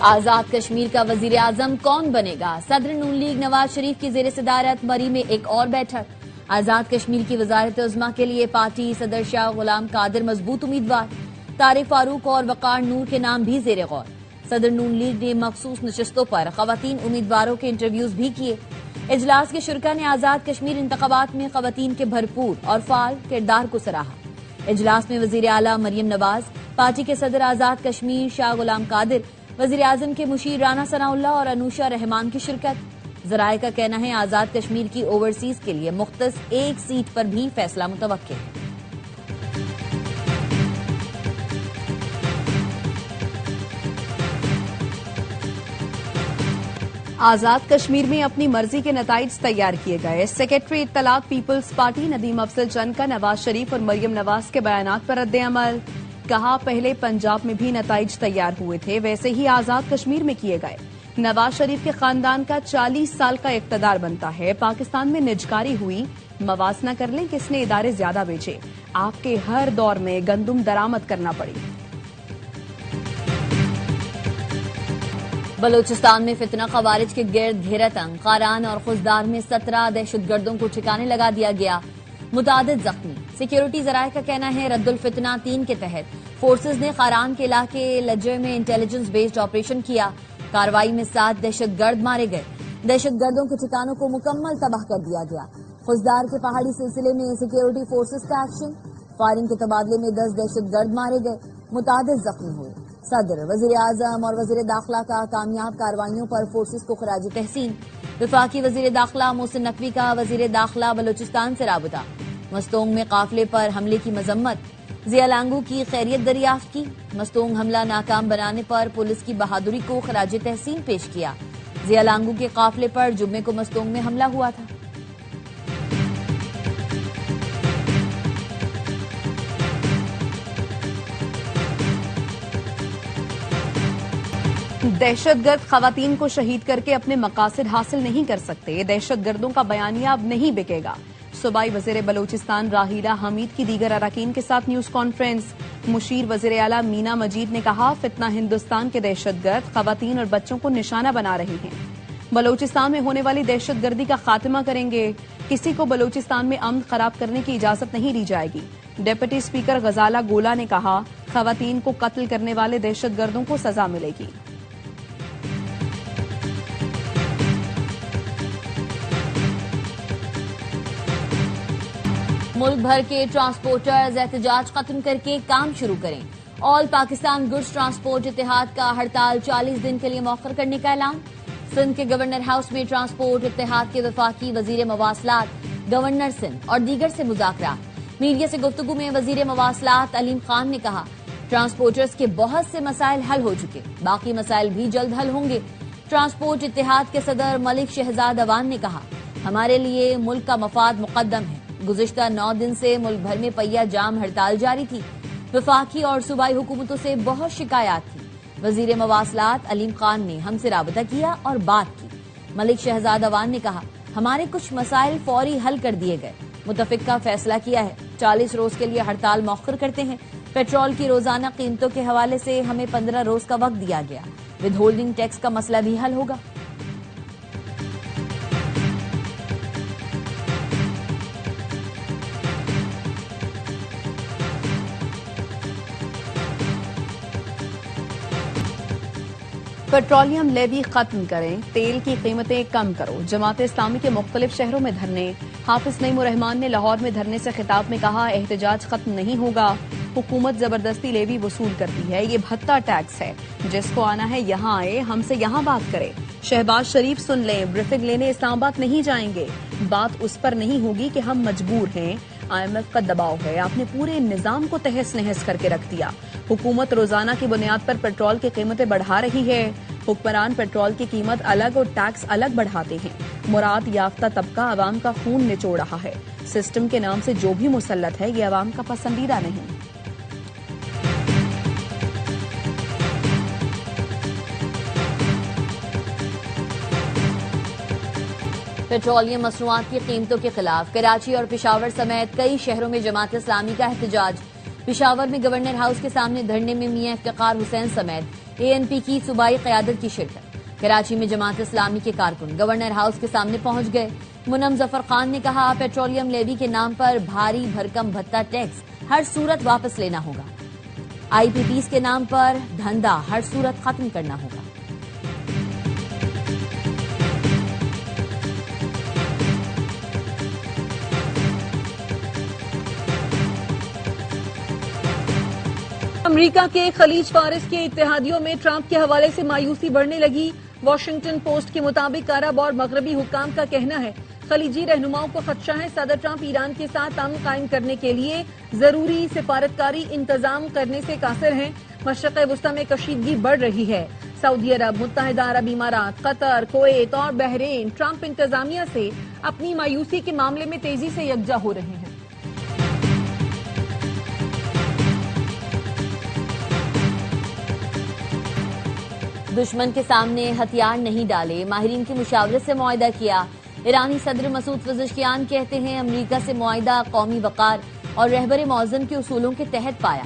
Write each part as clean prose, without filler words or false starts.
آزاد کشمیر کا وزیر اعظم کون بنے گا؟ صدر نون لیگ نواز شریف کی زیر صدارت مری میں ایک اور بیٹھک۔ آزاد کشمیر کی وزارت عظمیٰ کے لیے پارٹی صدر شاہ غلام قادر مضبوط امیدوار، طارق فاروق اور وقار نور کے نام بھی زیر غور۔ صدر نون لیگ نے مخصوص نشستوں پر خواتین امیدواروں کے انٹرویوز بھی کیے۔ اجلاس کے شرکاء نے آزاد کشمیر انتخابات میں خواتین کے بھرپور اور فعال کردار کو سراہا۔ اجلاس میں وزیر اعلیٰ مریم نواز، پارٹی کے صدر آزاد کشمیر شاہ غلام قادر، وزیر اعظم کے مشیر رانا ثناء اللہ اور انوشا رحمان کی شرکت۔ ذرائع کا کہنا ہے آزاد کشمیر کی اوورسیز کے لیے مختص ایک سیٹ پر بھی فیصلہ متوقع ہے۔ آزاد کشمیر میں اپنی مرضی کے نتائج تیار کیے گئے۔ سیکرٹری اطلاعات پیپلز پارٹی ندیم افضل چند کا نواز شریف اور مریم نواز کے بیانات پر رد عمل۔ کہا پہلے پنجاب میں بھی نتائج تیار ہوئے تھے، ویسے ہی آزاد کشمیر میں کیے گئے۔ نواز شریف کے خاندان کا 40 سال کا اقتدار بنتا ہے، پاکستان میں نجکاری ہوئی، موازنہ کر لیں کس نے ادارے زیادہ بیچے، آپ کے ہر دور میں گندم درآمد کرنا پڑی۔ بلوچستان میں فتنہ خوارج کے گرد گھیرا تنگ، قاران اور خزدار میں 17 دہشت گردوں کو ٹھکانے لگا دیا گیا، متعدد زخمی۔ سیکیورٹی ذرائع کا کہنا ہے رد الفتنہ 3 کے تحت فورسز نے قاران کے علاقے لجے میں انٹیلیجنس بیسڈ آپریشن کیا۔ کارروائی میں 7 دہشت گرد مارے گئے، دہشت گردوں کے ٹھکانوں کو مکمل تباہ کر دیا گیا۔ خزدار کے پہاڑی سلسلے میں سیکیورٹی فورسز کا ایکشن، فائرنگ کے تبادلے میں 10 دہشت گرد مارے گئے، متعدد زخمی ہوئے۔ صدر، وزیر اعظم اور وزیر داخلہ کا کامیاب کارروائیوں پر فورسز کو خراج تحسین۔ وفاقی وزیر داخلہ محسن نقوی کا وزیر داخلہ بلوچستان سے رابطہ۔ مستونگ میں قافلے پر حملے کی مذمت، ضیاء لانگو کی خیریت دریافت کی۔ مستونگ حملہ ناکام بنانے پر پولیس کی بہادری کو خراج تحسین پیش کیا۔ ضیاء لانگو کے قافلے پر جمعے کو مستونگ میں حملہ ہوا تھا۔ دہشت گرد خواتین کو شہید کر کے اپنے مقاصد حاصل نہیں کر سکتے، دہشت گردوں کا بیانیہ اب نہیں بکے گا۔ صوبائی وزیر بلوچستان راحیلہ حمید کی دیگر اراکین کے ساتھ نیوز کانفرنس۔ مشیر وزیر اعلیٰ مینا مجید نے کہا فتنہ ہندوستان کے دہشت گرد خواتین اور بچوں کو نشانہ بنا رہے ہیں، بلوچستان میں ہونے والی دہشت گردی کا خاتمہ کریں گے، کسی کو بلوچستان میں امن خراب کرنے کی اجازت نہیں دی جائے گی۔ ڈپٹی اسپیکر غزالہ گولا نے کہا خواتین کو قتل کرنے والے دہشت گردوں کو سزا ملے گی۔ ملک بھر کے ٹرانسپورٹرز احتجاج ختم کر کے کام شروع کریں۔ آل پاکستان گڈز ٹرانسپورٹ اتحاد کا ہڑتال 40 دن کے لیے مؤخر کرنے کا اعلان۔ سندھ کے گورنر ہاؤس میں ٹرانسپورٹ اتحاد کے وفاقی وزیر مواصلات، گورنر سندھ اور دیگر سے مذاکرات۔ میڈیا سے گفتگو میں وزیر مواصلات علیم خان نے کہا ٹرانسپورٹرز کے بہت سے مسائل حل ہو چکے، باقی مسائل بھی جلد حل ہوں گے۔ ٹرانسپورٹ اتحاد کے صدر ملک شہزاد اوان نے کہا ہمارے لیے ملک کا مفاد مقدم ہے۔ گزشتہ 9 دن سے ملک بھر میں پہیہ جام ہڑتال جاری تھی، وفاقی اور صوبائی حکومتوں سے بہت شکایات تھی۔ وزیر مواصلات علیم خان نے ہم سے رابطہ کیا اور بات کی۔ ملک شہزاد اوان نے کہا ہمارے کچھ مسائل فوری حل کر دیے گئے، متفق کا فیصلہ کیا ہے، 40 روز کے لیے ہڑتال مؤخر کرتے ہیں۔ پیٹرول کی روزانہ قیمتوں کے حوالے سے ہمیں 15 روز کا وقت دیا گیا، ود ہولڈنگ ٹیکس کا مسئلہ بھی حل ہوگا۔ پیٹرولیم لیوی ختم کریں، تیل کی قیمتیں کم کرو۔ جماعت اسلامی کے مختلف شہروں میں دھرنے۔ حافظ نعیم الرحمان نے لاہور میں دھرنے سے خطاب میں کہا احتجاج ختم نہیں ہوگا، حکومت زبردستی لیوی وصول کرتی ہے، یہ بھتہ ٹیکس ہے، جس کو آنا ہے یہاں آئے، ہم سے یہاں بات کرے۔ شہباز شریف سن لیں، بریفنگ لینے اسلام آباد نہیں جائیں گے، بات اس پر نہیں ہوگی کہ ہم مجبور ہیں، IMF کا دباؤ ہے، آپ نے پورے نظام کو تہس نہس کر کے رکھ دیا۔ حکومت روزانہ کی بنیاد پر پیٹرول کی قیمتیں بڑھا رہی ہے، حکمران پیٹرول کی قیمت الگ اور ٹیکس الگ بڑھاتے ہیں، مراد یافتہ طبقہ عوام کا خون نچوڑ رہا ہے، سسٹم کے نام سے جو بھی مسلط ہے یہ عوام کا پسندیدہ نہیں۔ پیٹرولیم مصنوعات کی قیمتوں کے خلاف کراچی اور پشاور سمیت کئی شہروں میں جماعت اسلامی کا احتجاج۔ پشاور میں گورنر ہاؤس کے سامنے دھرنے میں میاں افتخار حسین سمیت ANP کی صوبائی قیادت کی شرکت۔ کراچی میں جماعت اسلامی کے کارکن گورنر ہاؤس کے سامنے پہنچ گئے۔ منم ظفر خان نے کہا پیٹرولیم لیوی کے نام پر بھاری بھرکم بھتہ ٹیکس ہر صورت واپس لینا ہوگا۔ IPPs کے نام پر دھندا ہر صورت ختم کرنا ہوگا۔ امریکہ کے خلیج فارس کے اتحادیوں میں ٹرمپ کے حوالے سے مایوسی بڑھنے لگی۔ واشنگٹن پوسٹ کے مطابق عرب اور مغربی حکام کا کہنا ہے خلیجی رہنماؤں کو خدشہ ہے صدر ٹرمپ ایران کے ساتھ امن قائم کرنے کے لیے ضروری سفارتکاری انتظام کرنے سے قاصر ہیں۔ مشرق وسطی میں کشیدگی بڑھ رہی ہے۔ سعودی عرب، متحدہ عرب امارات، قطر، کویت اور بحرین ٹرمپ انتظامیہ سے اپنی مایوسی کے معاملے میں تیزی سے یکجا ہو رہے ہیں۔ دشمن کے سامنے ہتھیار نہیں ڈالے، ماہرین کی مشاورت سے معاہدہ کیا۔ ایرانی صدر مسعود پزشکیان کہتے ہیں امریکہ سے معاہدہ قومی وقار اور رہبر معظم کے اصولوں کے تحت پایا۔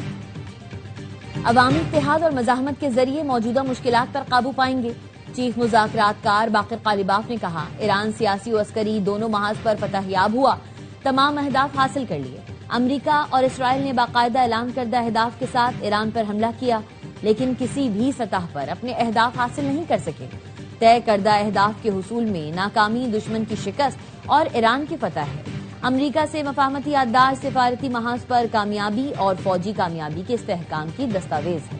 عوامی اتحاد اور مزاحمت کے ذریعے موجودہ مشکلات پر قابو پائیں گے۔ چیف مذاکرات کار باقر قالیباف نے کہا ایران سیاسی و عسکری دونوں محاذ پر فتح یاب ہوا، تمام اہداف حاصل کر لیے۔ امریکہ اور اسرائیل نے باقاعدہ اعلان کردہ اہداف کے ساتھ ایران پر حملہ کیا، لیکن کسی بھی سطح پر اپنے اہداف حاصل نہیں کر سکے۔ طے کردہ اہداف کے حصول میں ناکامی دشمن کی شکست اور ایران کی فتح ہے۔ امریکہ سے مفاہمتی یادداشت سفارتی محاذ پر کامیابی اور فوجی کامیابی کے استحکام کی دستاویز ہے۔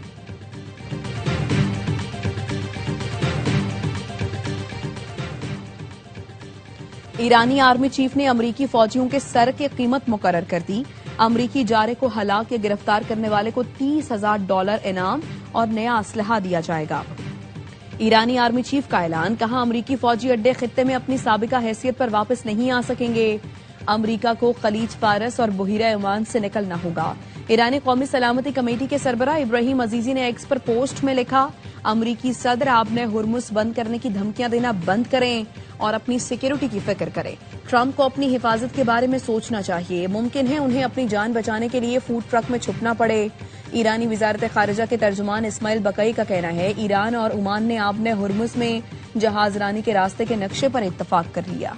ایرانی آرمی چیف نے امریکی فوجیوں کے سر کی قیمت مقرر کر دی۔ امریکی جارے کو ہلاک یا گرفتار کرنے والے کو $30,000 انعام اور نیا اسلحہ دیا جائے گا۔ ایرانی آرمی چیف کا اعلان، کہا امریکی فوجی اڈے خطے میں اپنی سابقہ حیثیت پر واپس نہیں آ سکیں گے۔ امریکہ کو خلیج فارس اور بحیرہ عمان سے نکلنا ہوگا۔ ایرانی قومی سلامتی کمیٹی کے سربراہ ابراہیم عزیزی نے ایکس پر پوسٹ میں لکھا امریکی صدر آپ نے ہرمز بند کرنے کی دھمکیاں دینا بند کریں اور اپنی سیکیورٹی کی فکر کریں۔ ٹرمپ کو اپنی حفاظت کے بارے میں سوچنا چاہیے، ممکن ہے انہیں اپنی جان بچانے کے لیے فوڈ ٹرک میں چھپنا پڑے۔ ایرانی وزارت خارجہ کے ترجمان اسماعیل بقئی کا کہنا ہے ایران اور عمان نے آبِ ہرمز میں جہاز رانی کے راستے کے نقشے پر اتفاق کر لیا۔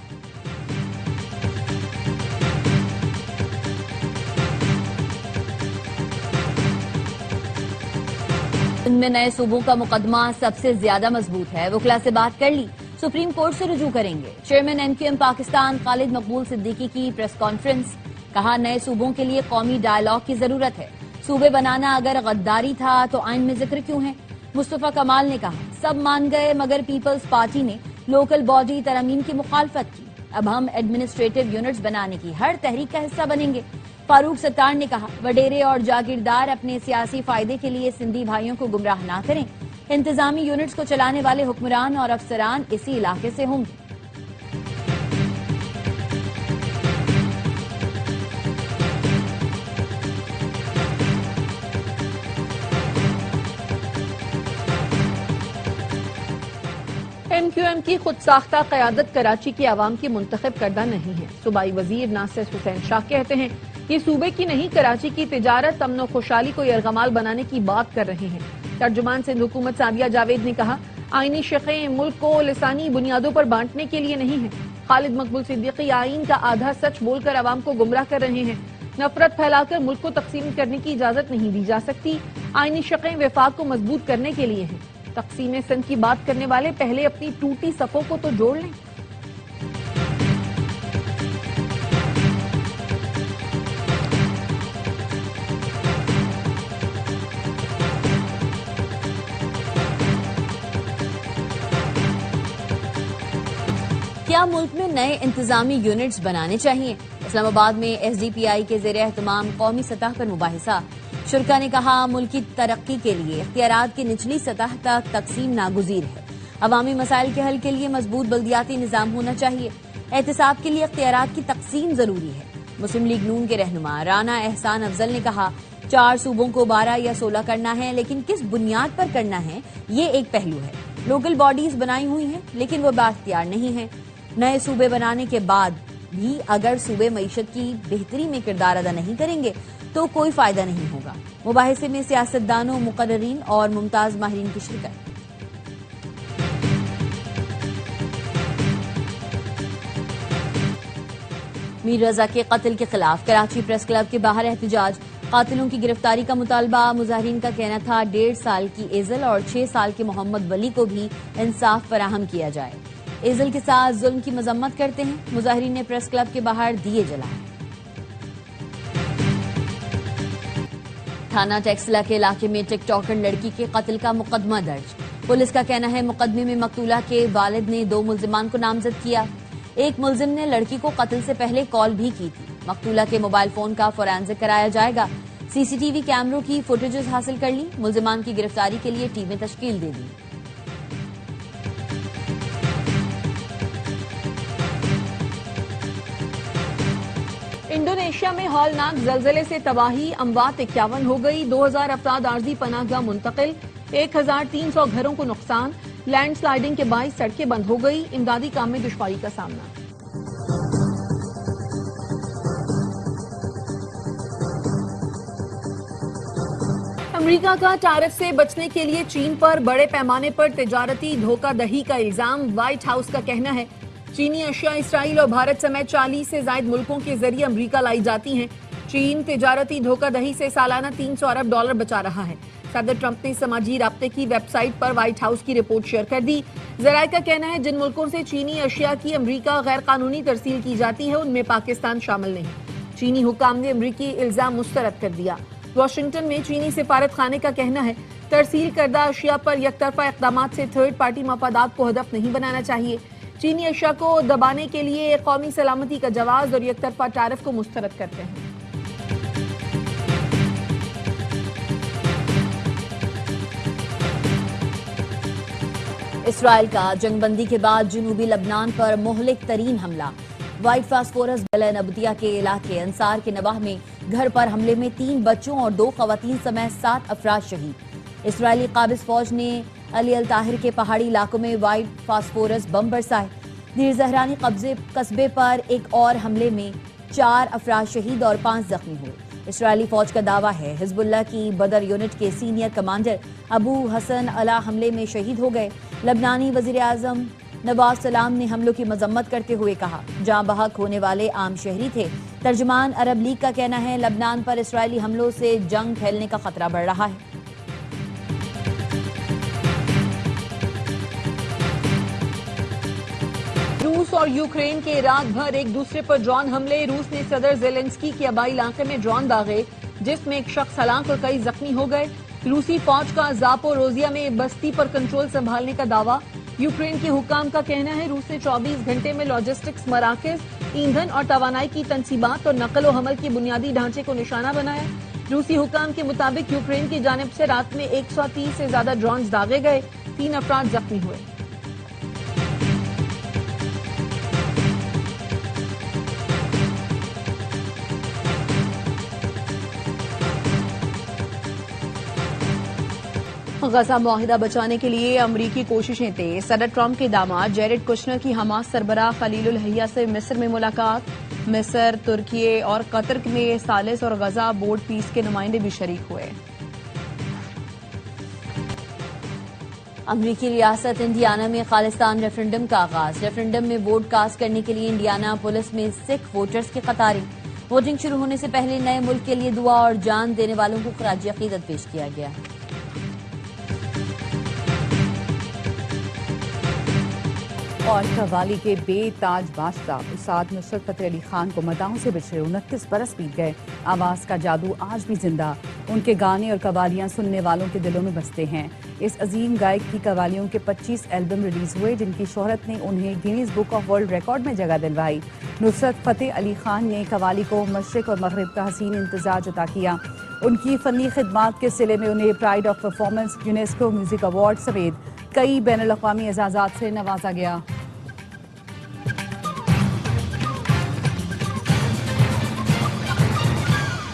ان میں نئے صوبوں کا مقدمہ سب سے زیادہ مضبوط ہے، وکلاء سے بات کر لی، سپریم کورٹ سے رجوع کریں گے۔ چیئرمین MQM پاکستان خالد مقبول صدیقی کی پریس کانفرنس، کہا نئے صوبوں کے لیے قومی ڈائیلاگ کی ضرورت ہے، صوبے بنانا اگر غداری تھا تو آئین میں ذکر کیوں ہے؟ مصطفیٰ کمال نے کہا سب مان گئے مگر پیپلز پارٹی نے لوکل باڈی ترامیم کی مخالفت کی، اب ہم ایڈمنسٹریٹو یونٹس بنانے کی ہر تحریک کا حصہ بنیں گے۔ فاروق ستار نے کہا وڈیرے اور جاگیردار اپنے سیاسی فائدے کے لیے سندھی بھائیوں کو گمراہ نہ کریں، انتظامی یونٹس کو چلانے والے حکمران اور افسران اسی علاقے سے ہوں گے۔ MQM کی خود ساختہ قیادت کراچی کی عوام کی منتخب کردہ نہیں ہے۔ صوبائی وزیر ناصر حسین شاہ کہتے ہیں یہ صوبے کی نہیں کراچی کی تجارت، امن و خوشحالی کو یرغمال بنانے کی بات کر رہے ہیں۔ ترجمان سندھ حکومت سعدیہ جاوید نے کہا آئینی شقیں ملک کو لسانی بنیادوں پر بانٹنے کے لیے نہیں ہیں۔ خالد مقبول صدیقی آئین کا آدھا سچ بول کر عوام کو گمراہ کر رہے ہیں۔ نفرت پھیلا کر ملک کو تقسیم کرنے کی اجازت نہیں دی جا سکتی۔ آئینی شقیں وفاق کو مضبوط کرنے کے لیے ہیں۔ تقسیم سندھ کی بات کرنے والے پہلے اپنی ٹوٹی صفوں کو تو جوڑ لیں۔ کیا ملک میں نئے انتظامی یونٹس بنانے چاہیے؟ اسلام آباد میں SDPI کے زیر اہتمام قومی سطح پر مباحثہ، شرکا نے کہا ملک کی ترقی کے لیے اختیارات کی نچلی سطح تک تقسیم ناگزیر ہے، عوامی مسائل کے حل کے لیے مضبوط بلدیاتی نظام ہونا چاہیے، احتساب کے لیے اختیارات کی تقسیم ضروری ہے۔ مسلم لیگ نون کے رہنما رانا احسان افضل نے کہا 4 صوبوں کو 12 یا 16 کرنا ہے، لیکن کس بنیاد پر کرنا ہے یہ ایک پہلو ہے۔ لوکل باڈیز بنائی ہوئی ہیں لیکن وہ بااختیار نہیں ہیں۔ نئے صوبے بنانے کے بعد بھی اگر صوبے معیشت کی بہتری میں کردار ادا نہیں کریں گے تو کوئی فائدہ نہیں ہوگا۔ مباحثے میں سیاستدانوں، مقررین اور ممتاز ماہرین کی شرکت۔ میر رضا کے قتل کے خلاف کراچی پریس کلب کے باہر احتجاج، قاتلوں کی گرفتاری کا مطالبہ۔ مظاہرین کا کہنا تھا 1.5 سال کی ایزل اور 6 سال کے محمد ولی کو بھی انصاف فراہم کیا جائے۔ ایزل کے ساتھ ظلم کی مذمت کرتے ہیں۔ مظاہرین نے پریس کلب کے باہر دیے جلائے۔ تھانہ ٹیکسلا کے علاقے میں ٹک ٹاکر لڑکی کے قتل کا مقدمہ درج۔ پولیس کا کہنا ہے مقدمے میں مقتولہ کے والد نے 2 ملزمان کو نامزد کیا۔ ایک ملزم نے لڑکی کو قتل سے پہلے کال بھی کی تھی۔ مقتولہ کے موبائل فون کا فورینزک کرایا جائے گا۔ سی ٹی وی کیمروں کی فوٹیجز حاصل کر لی۔ ملزمان کی گرفتاری کے لیے ٹیمیں تشکیل دے دی۔ انڈونیشیا میں ہولناک زلزلے سے تباہی، اموات 51 ہو گئی، 2000 افراد عارضی پناہ گاہ منتقل، 1300 گھروں کو نقصان، لینڈ سلائیڈنگ کے باعث سڑکیں بند ہو گئی، امدادی کام میں دشواری کا سامنا۔ امریکہ کا ٹیرف سے بچنے کے لیے چین پر بڑے پیمانے پر تجارتی دھوکہ دہی کا الزام۔ وائٹ ہاؤس کا کہنا ہے چینی اشیاء اسرائیل اور بھارت سمیت 40 سے زائد ملکوں کے ذریعے امریکہ لائی جاتی ہیں۔ چین تجارتی دھوکہ دہی سے سالانہ $300 ارب بچا رہا ہے۔ صدر ٹرمپ نے سماجی رابطے کی ویب سائٹ پر وائٹ ہاؤس کی رپورٹ شیئر کر دی۔ ذرائع کا کہنا ہے جن ملکوں سے چینی اشیاء کی امریکہ غیر قانونی ترسیل کی جاتی ہے ان میں پاکستان شامل نہیں۔ چینی حکام نے امریکی الزام مسترد کر دیا۔ واشنگٹن میں چینی سفارت خانے کا کہنا ہے ترسیل کردہ اشیاء پر یک طرفہ اقدامات سے تھرڈ پارٹی مفادات کو ہدف نہیں بنانا چاہیے۔ چینی اشیاء کو دبانے کے لیے قومی سلامتی کا جواز اور یک طرفہ ٹیرف کو مسترد کرتے ہیں۔ اسرائیل کا جنگ بندی کے بعد جنوبی لبنان پر مہلک ترین حملہ۔ وائٹ فاسفورس بلے نبطیہ کے علاقے انصار کے نواح میں گھر پر حملے میں 3 بچوں اور 2 خواتین سمیت 7 افراد شہید۔ اسرائیلی قابض فوج نے علی الطاہر کے پہاڑی علاقوں میں وائٹ فاسفورس بم برسائے۔ دیر زہرانی قصبے پر ایک اور حملے میں 4 افراد شہید اور 5 زخمی ہوئے۔ اسرائیلی فوج کا دعویٰ ہے حزب اللہ کی بدر یونٹ کے سینئر کمانڈر ابو حسن علا حملے میں شہید ہو گئے۔ لبنانی وزیر اعظم نواز سلام نے حملوں کی مذمت کرتے ہوئے کہا جاں بحق ہونے والے عام شہری تھے۔ ترجمان عرب لیگ کا کہنا ہے لبنان پر اسرائیلی حملوں سے جنگ پھیلنے کا خطرہ بڑھ رہا ہے۔ روس اور یوکرین کے رات بھر ایک دوسرے پر ڈرون حملے۔ روس نے صدر زیلنسکی کے آبائی علاقے میں ڈرون داغے جس میں ایک شخص ہلاک اور کئی زخمی ہو گئے۔ روسی فوج کا زاپوروزیا میں بستی پر کنٹرول سنبھالنے کا دعویٰ۔ یوکرین کے حکام کا کہنا ہے روس نے 24 گھنٹے میں لاجسٹکس مراکز، ایندھن اور توانائی کی تنصیبات اور نقل و حمل کے بنیادی ڈھانچے کو نشانہ بنایا۔ روسی حکام کے مطابق یوکرین کی جانب سے رات میں 130 سے زیادہ ڈرونز داغے گئے، 3 افراد زخمی ہوئے۔ غزہ معاہدہ بچانے کے لیے امریکی کوششیں تیز۔ صدر ٹرمپ کے داماد جیرڈ کشنر کی حماس سربراہ خلیل الحیہ سے مصر میں ملاقات۔ مصر، ترکیے اور قطر میں ثالث اور غزہ بورڈ پیس کے نمائندے بھی شریک ہوئے۔ امریکی ریاست انڈیانا میں خالصتان ریفرنڈم کا آغاز۔ ریفرنڈم میں ووٹ کاسٹ کرنے کے لیے انڈیانا پولیس میں سکھ ووٹرز کی قطاریں۔ ووٹنگ شروع ہونے سے پہلے نئے ملک کے لیے دعا اور جان دینے والوں کو خراج عقیدت پیش کیا گیا۔ اور قوالی کے بے تاج بادشاہ استاد نصرت فتح علی خان کو مداحوں سے بچھڑے 29 برس بیت گئے۔ آواز کا جادو آج بھی زندہ، ان کے گانے اور قوالیاں سننے والوں کے دلوں میں بستے ہیں۔ اس عظیم گائک کی قوالیوں کے 25 البم ریلیز ہوئے جن کی شہرت نے انہیں Guinness book of world record میں جگہ دلوائی۔ نصرت فتح علی خان نے قوالی کو مشرق اور مغرب کا حسین امتزاج عطا کیا۔ ان کی فنی خدمات کے صلے میں انہیں pride of performance, UNESCO music award سمیت کئی بین الاقوامی اعزازات سے نوازا گیا۔